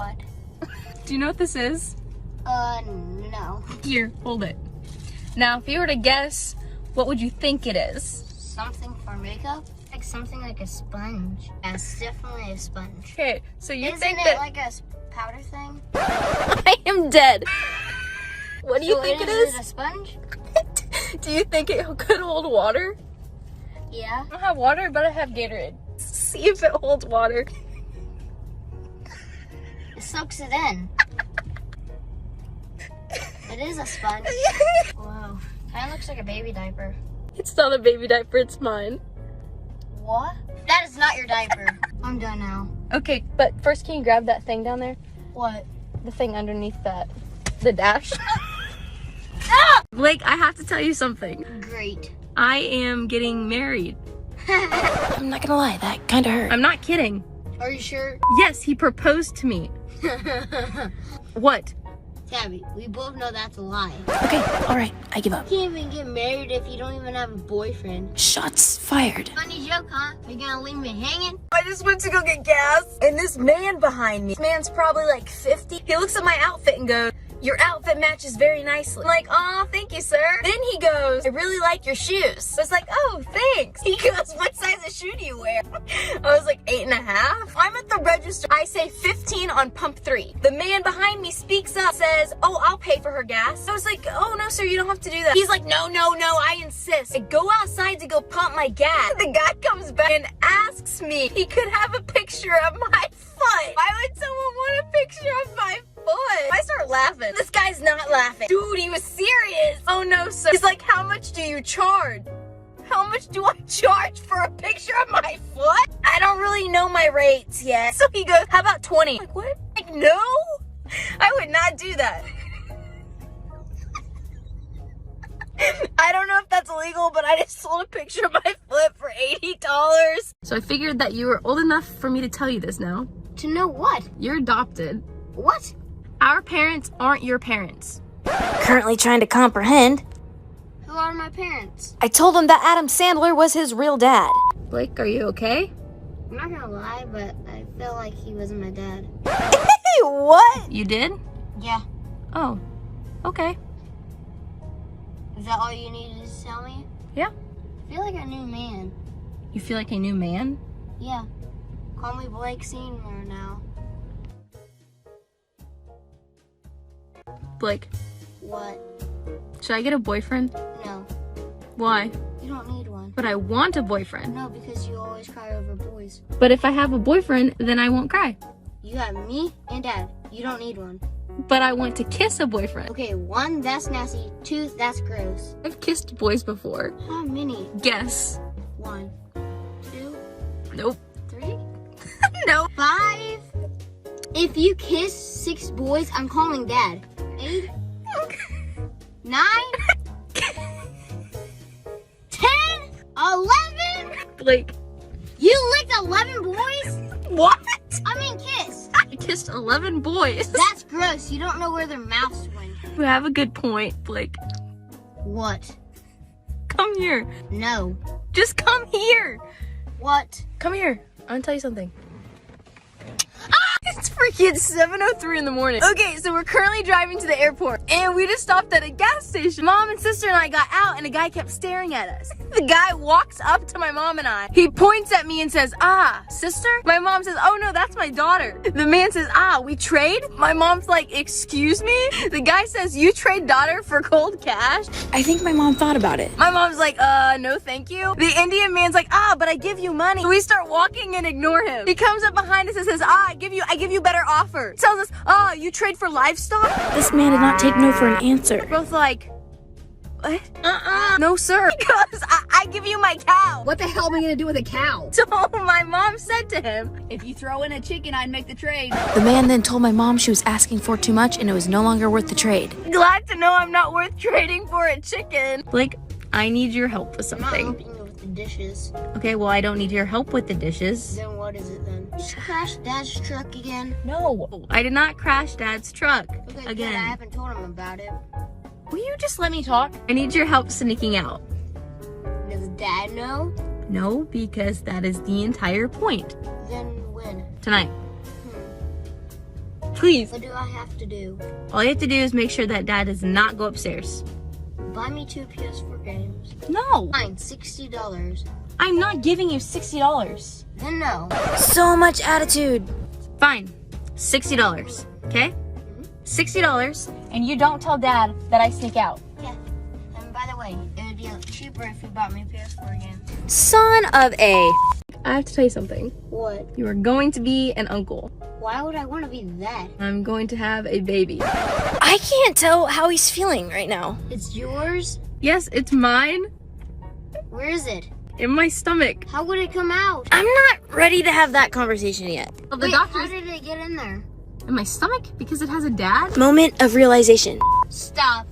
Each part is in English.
What? Do you know what this is? No. Here, hold it. Now, if you were to guess, what would you think it is? Something for makeup? Like something like a sponge. Yeah, it's definitely a sponge. Okay, so you Isn't think it that like a powder thing? I am dead. What do you think it is? Is it a sponge? Do you think it could hold water? Yeah. I don't have water, but I have Gatorade. See if it holds water. It soaks it in. It is a sponge. Whoa. Kind of looks like a baby diaper. It's not a baby diaper, it's mine. What? That is not your diaper. I'm done now. Okay, but first can you grab that thing down there? What? The thing underneath that. The dash. Ah! Blake, I have to tell you something. Great. I am getting married. I'm not gonna lie, that kinda hurt. I'm not kidding. Are you sure? Yes, he proposed to me. What? Tabby, we both know that's a lie. Okay, alright, I give up. You can't even get married if you don't even have a boyfriend. Shots fired. Funny joke, huh? Are you gonna leave me hanging? I just went to go get gas, and this man behind me, this man's probably like 50. He looks at my outfit and goes, "Your outfit matches very nicely." I'm like, "Oh, thank you, sir." Then he goes, "I really like your shoes." I was like, "Oh, thanks." He goes, "What size of shoe do you wear?" I was like, 8.5. I'm at the register. I say 15 on pump 3. The man behind me speaks up, says, "Oh, I'll pay for her gas." I was like, "Oh, no, sir, you don't have to do that." He's like, "No, no, no, I insist." I go outside to go pump my gas. The guy comes back and asks me he could have a picture of my foot. Why would someone want a picture of my foot? I start laughing. This guy's not laughing. Dude, he was serious. "Oh, no, sir." He's like, "How much do you charge?" How much do I charge for a picture of my foot? I don't really know my rates yet. So he goes, "How about 20? I'm like, what? Like, no, I would not do that. I don't know if that's illegal, but I just sold a picture of my foot for $80. So I figured that you were old enough for me to tell you this now. To know what? You're adopted. What? Our parents aren't your parents. Currently trying to comprehend. Who are my parents? I told him that Adam Sandler was his real dad. Blake, are you okay? I'm not gonna lie, but I feel like he wasn't my dad. Hey, what? You did? Yeah. Oh, okay. Is that all you needed to tell me? Yeah. I feel like a new man. You feel like a new man? Yeah. Call me Blake Senior now. Blake, What? should I get a boyfriend? No. Why? You don't need one. But I want a boyfriend. No, because you always cry over boys. But if I have a boyfriend, then I won't cry. You have me and Dad. You don't need one. But I want to kiss a boyfriend. Okay, 1, that's nasty. 2, that's gross. I've kissed boys before. How many? Guess. 1, 2, Nope. 3, Nope. 5. If you kiss 6 boys, I'm calling Dad. 8, 9, 10, 11. Blake. You licked 11 boys? What? I mean kiss. I kissed 11 boys. That's gross. You don't know where their mouths went. You have a good point, Blake. What? Come here. No. Just come here. What? Come here. I want to tell you something. It's freaking 7:03 in the morning. Okay, so we're currently driving to the airport and we just stopped at a gas station. Mom and sister and I got out and a guy kept staring at us. The guy walks up to my mom and I. He points at me and says, "Ah, sister?" My mom says, "Oh no, that's my daughter." The man says, "Ah, we trade?" My mom's like, "Excuse me?" The guy says, "You trade daughter for cold cash?" I think my mom thought about it. My mom's like, no thank you." The Indian man's like, "Ah, but I give you money." So we start walking and ignore him. He comes up behind us and says, I give you better offer. Tells us, "Oh, you trade for livestock?" This man did not take no for an answer. We're both like, what? No, sir. Because I give you my cow. What the hell am I gonna do with a cow? So my mom said to him, If you throw in a chicken, I'd make the trade. The man then told my mom she was asking for too much and it was no longer worth the trade. "Glad to know I'm not worth trading for a chicken." Blake, I need your help with I'm not something. helping you with the dishes. Okay, well, I don't need your help with the dishes. Then what is it then? Just crash Dad's truck again? No, I did not crash Dad's truck Okay, good. I again. haven't told him about it. Will you just let me talk? I need your help sneaking out. Does Dad know? No, because that is the entire point. Then when? Tonight. Please. What do I have to do? All you have to do is make sure that Dad does not go upstairs. Buy me 2 PS4 games. No. Fine, $60. I'm not giving you $60. Then no. So much attitude. Fine. $60. Okay? $60. And you don't tell Dad that I sneak out. Yeah. And by the way, it would be cheaper if you bought me PS4 games. Son of a. I have to tell you something. What? You are going to be an uncle. Why would I want to be that? I'm going to have a baby. I can't tell how he's feeling right now. It's yours? Yes, it's mine. Where is it? In my stomach. How would it come out? I'm not ready to have that conversation yet. Well, the Wait, doctor how did it get in there? in my stomach because it has a dad. Moment of realization. Stop.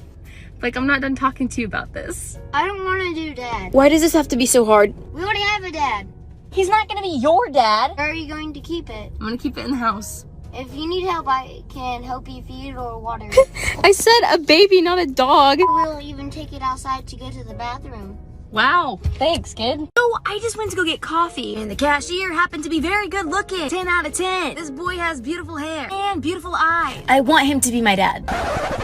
Like, I'm not done talking to you about this. I don't want to do dad. Why does this have to be so hard? We already have a dad. He's not gonna be your dad. Where are you going to keep it? I'm gonna keep it in the house. If you need help, I can help you feed or water. I said a baby, not a dog. We'll even take it outside to go to the bathroom. Wow, thanks, kid. So I just went to go get coffee, and the cashier happened to be very good looking. 10 out of 10. This boy has beautiful hair and beautiful eyes. I want him to be my dad.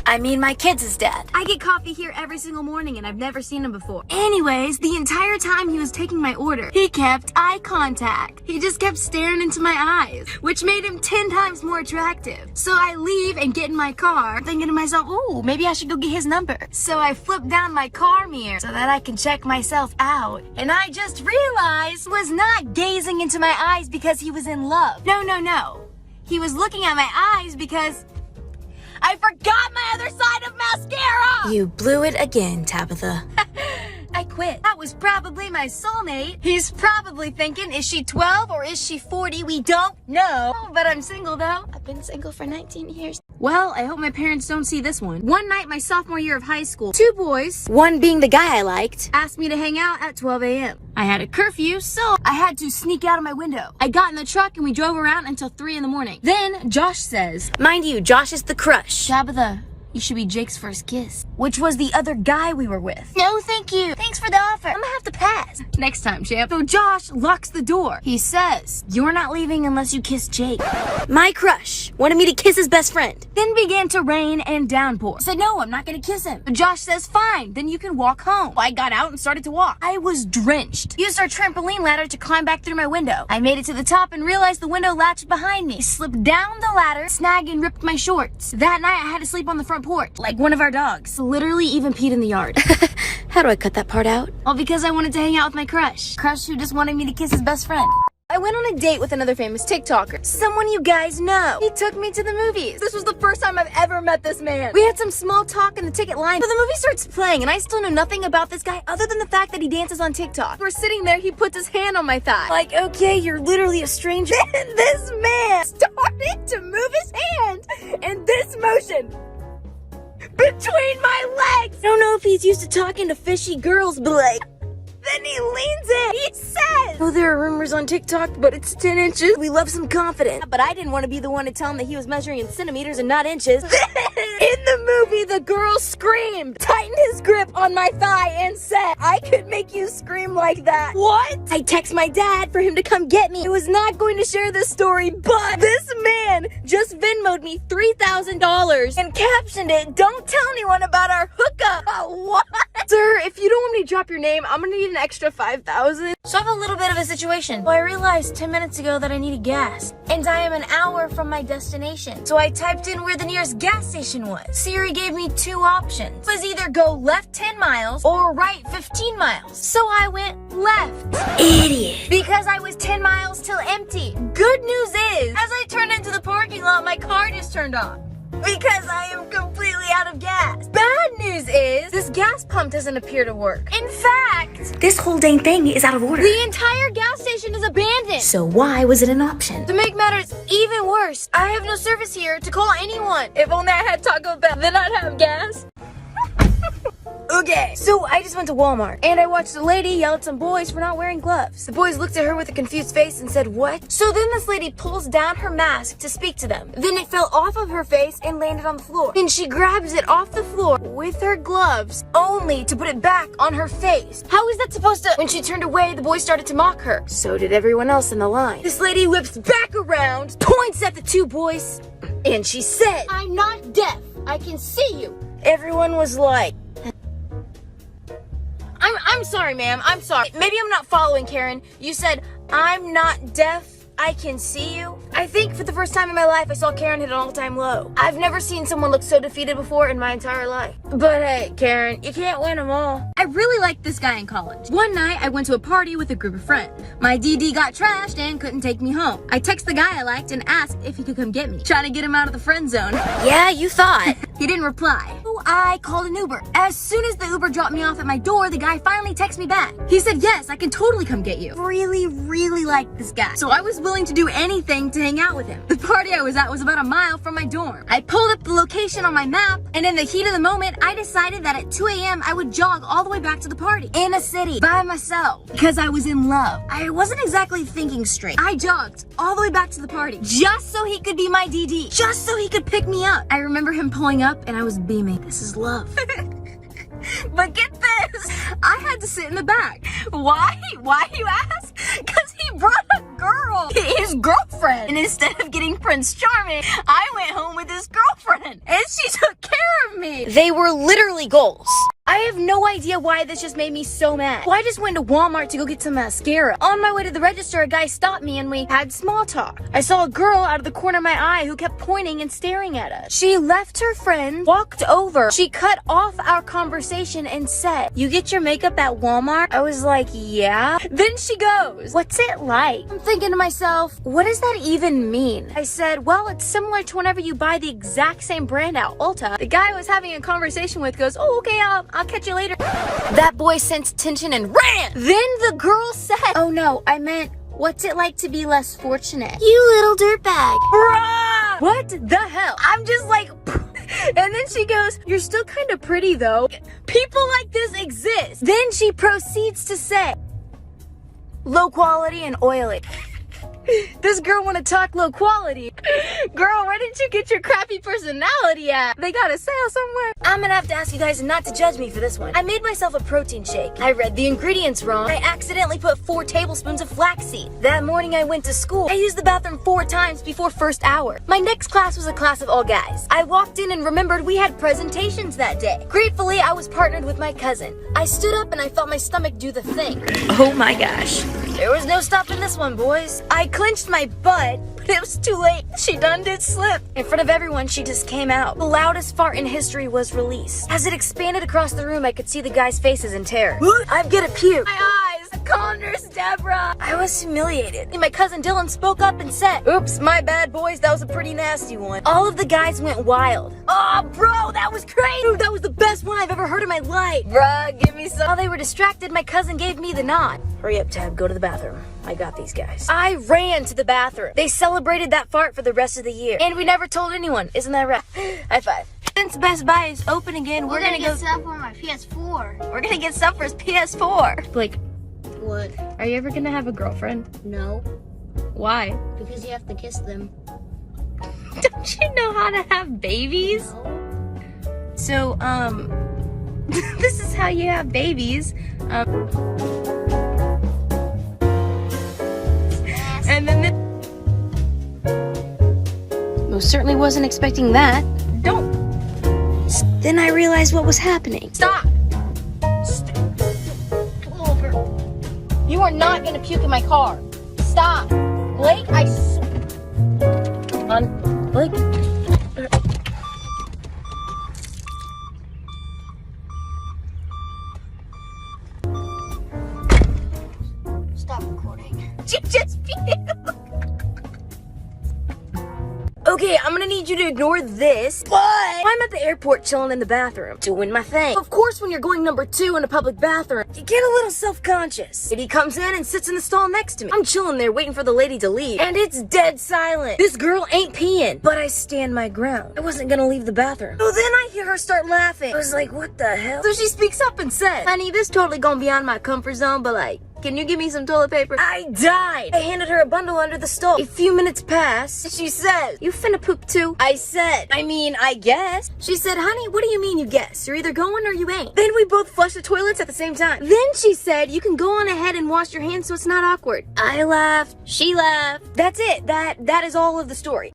I mean, my kids' dad. I get coffee here every single morning, and I've never seen him before. Anyways, the entire time he was taking my order, he kept eye contact. He just kept staring into my eyes, which made him 10 times more attractive. So I leave and get in my car, thinking to myself, ooh, maybe I should go get his number. So I flip down my car mirror so that I can check myself out. And I just realized he was not gazing into my eyes because he was in love. No. He was looking at my eyes because I forgot my other side of mascara! You blew it again, Tabitha. I quit. That was probably my soulmate. He's probably thinking, is she 12 or is she 40? We don't know. But I'm single though. I've been single for 19 years. Well, I hope my parents don't see this one. One night, my sophomore year of high school, 2 boys One being the guy I liked. asked me to hang out at 12 a.m. I had a curfew, so I had to sneak out of my window. I got in the truck and we drove around until 3 in the morning. Then Josh says, Mind you, Josh is the crush. Tabitha, you should be Jake's first kiss, which was the other guy we were with. No, thank you. Thanks for the offer. I'm gonna have to pass. Next time, champ. So Josh locks the door. He says, you're not leaving unless you kiss Jake. My crush wanted me to kiss his best friend. Then began to rain and downpour. I said, no, I'm not gonna kiss him. But Josh says, fine, then you can walk home. I got out and started to walk. I was drenched. Used our trampoline ladder to climb back through my window. I made it to the top and realized the window latched behind me. I slipped down the ladder, snagged and ripped my shorts. That night, I had to sleep on the front porch, like one of our dogs. Literally even peed in the yard. How do I cut that part out? All because I wanted to hang out with my crush. Crush who just wanted me to kiss his best friend. I went on a date with another famous TikToker. Someone you guys know. He took me to the movies. This was the first time I've ever met this man. We had some small talk in the ticket line, but the movie starts playing and I still know nothing about this guy other than the fact that he dances on TikTok. We're sitting there, he puts his hand on my thigh. Like, okay, you're literally a stranger. Then this man started to move his hand in this motion between my legs. I don't know if he's used to talking to fishy girls, but like, then he leans in. He says, oh, there are rumors on TikTok, but it's 10 inches. We love some confidence. But I didn't want to be the one to tell him that he was measuring in centimeters and not inches. In the movie, the girl screamed, tightened his grip on my thigh and said, I could make you scream like that. What? I text my dad for him to come get me. I was not going to share this story, but this man just Venmo'd me $3,000 and captioned it, don't tell anyone about our hookup. What? Sir, if you don't want me to drop your name, I'm gonna need an extra $5,000. So I have a little bit of a situation. Well, I realized 10 minutes ago that I needed gas, and I am an hour from my destination. So I typed in where the nearest gas station was. Siri gave me 2 options. It was either go left 10 miles or right 15 miles. So I went left. Idiot. Because I was 10 miles till empty. Good news is, as I turned into the parking lot, my car just turned off. Because I am completely out of gas. Bad news is, this gas pump doesn't appear to work. In fact, This whole dang thing is out of order. the entire gas station is abandoned. So why was it an option? To make matters even worse, I have no service here to call anyone. If only I had Taco Bell, then I'd have gas. Okay, so I just went to Walmart and I watched a lady yell at some boys for not wearing gloves. The boys looked at her with a confused face and said, "What?" So then this lady pulls down her mask to speak to them. Then it fell off of her face and landed on the floor. And she grabs it off the floor with her gloves, only to put it back on her face. How is that supposed to? When she turned away, the boys started to mock her. So did everyone else in the line. This lady whips back around, points at the two boys, and she said, I'm not deaf. I can see you. everyone was like, I'm sorry, ma'am. I'm sorry. Maybe I'm not following, Karen. You said, I'm not deaf. I can see you. I think for the first time in my life, I saw Karen hit an all-time low. I've never seen someone look so defeated before in my entire life. But hey, Karen, you can't win them all. I really liked this guy in college. One night, I went to a party with a group of friends. My DD got trashed and couldn't take me home. I texted the guy I liked and asked if he could come get me, trying to get him out of the friend zone. Yeah, you thought. He didn't reply. So I called an Uber. As soon as the Uber dropped me off at my door, the guy finally texted me back. He said, yes, I can totally come get you. Really liked this guy. So I was willing to do anything to hang out with him. The party I was at was about a mile from my dorm. I pulled up the location on my map, and in the heat of the moment, I decided that at 2 a.m. I would jog all the way back to the party. In a city, by myself, because I was in love. I wasn't exactly thinking straight. I jogged all the way back to the party, just so he could be my DD. Just so he could pick me up. I remember him pulling up, and I was beaming. This is love. But get this, I had to sit in the back. Why? Why, you ask? Because he brought a girl, his girlfriend. And instead of getting Prince Charming, I went home with his girlfriend. And she took care of me. They were literally goals. I have no idea why this just made me so mad. Well, I just went to Walmart to go get some mascara. On my way to the register, a guy stopped me and we had small talk. I saw a girl out of the corner of my eye who kept pointing and staring at us. She left her friend, walked over. She cut off our conversation and said, "You get your makeup at Walmart?" I was like, yeah. Then she goes, "What's it like?" I'm thinking to myself, what does that even mean? I said, well, it's similar to whenever you buy the exact same brand at Ulta. The guy I was having a conversation with goes, "Oh, okay, I'll catch you later." That boy sensed tension and ran. Then the girl said, "Oh no, I meant, what's it like to be less fortunate?" You little dirtbag. Bruh! What the hell? I'm just like, and then she goes, "You're still kind of pretty though." People like this exist. Then she proceeds to say, "Low quality and oily." This girl wanna talk low quality. Girl, where did you get your crappy personality at? They got a sale somewhere. I'm gonna have to ask you guys not to judge me for this one. I made myself a protein shake. I read the ingredients wrong. I accidentally put 4 tablespoons of flaxseed. That morning I went to school. I used the bathroom 4 times before first hour. My next class was a class of all guys. I walked in and remembered we had presentations that day. Gratefully, I was partnered with my cousin. I stood up and I felt my stomach do the thing. Oh my gosh. There was no stopping this one, boys. I clenched my butt, but it was too late. She done did slip. In front of everyone, she just came out. The loudest fart in history was released. As it expanded across the room, I could see the guys' faces in terror. I'm gonna puke. My eyes. Call Nurse Deborah. I was humiliated. And my cousin Dylan spoke up and said, "Oops, my bad, boys. That was a pretty nasty one." All of the guys went wild. Oh, bro, that was crazy. Dude, that was the best one I've ever heard in my life. Bruh, give me some. While they were distracted, my cousin gave me the nod. Hurry up, Tab. Go to the bathroom. I got these guys. I ran to the bathroom. They celebrated that fart for the rest of the year. And we never told anyone. Isn't that right? High five. Since Best Buy is open again, we're gonna get stuff for my PS4. We're gonna get stuff for his PS4. Like, What? are you ever gonna have a girlfriend? No, Why? because you have to kiss them. Don't you know how to have babies? No. So, this is how you have babies. And then most certainly wasn't expecting that. Don't. Then I realized what was happening. Stop. Pull over. You are not gonna puke in my car. Stop. Blake, Come on, Blake. Stop recording. Just Okay, I'm gonna need you to ignore this, but I'm at the airport chilling in the bathroom, doing my thing. Of course, when you're going number 2 in a public bathroom, you get a little self-conscious. Lady comes in and sits in the stall next to me. I'm chilling there waiting for the lady to leave, and it's dead silent. This girl ain't peeing, but I stand my ground. I wasn't gonna leave the bathroom. So then I hear her start laughing. I was like, what the hell? So she speaks up and says, honey, this totally gonna be on my comfort zone, but like, can you give me some toilet paper? I died. I handed her a bundle under the stall. A few minutes pass. She says, you finna poop too? I said, I guess. She said, honey, what do you mean you guess? You're either going or you ain't. Then we both flushed the toilets at the same time. Then she said, you can go on ahead and wash your hands so it's not awkward. I laughed. She laughed. That's it. That is all of the story.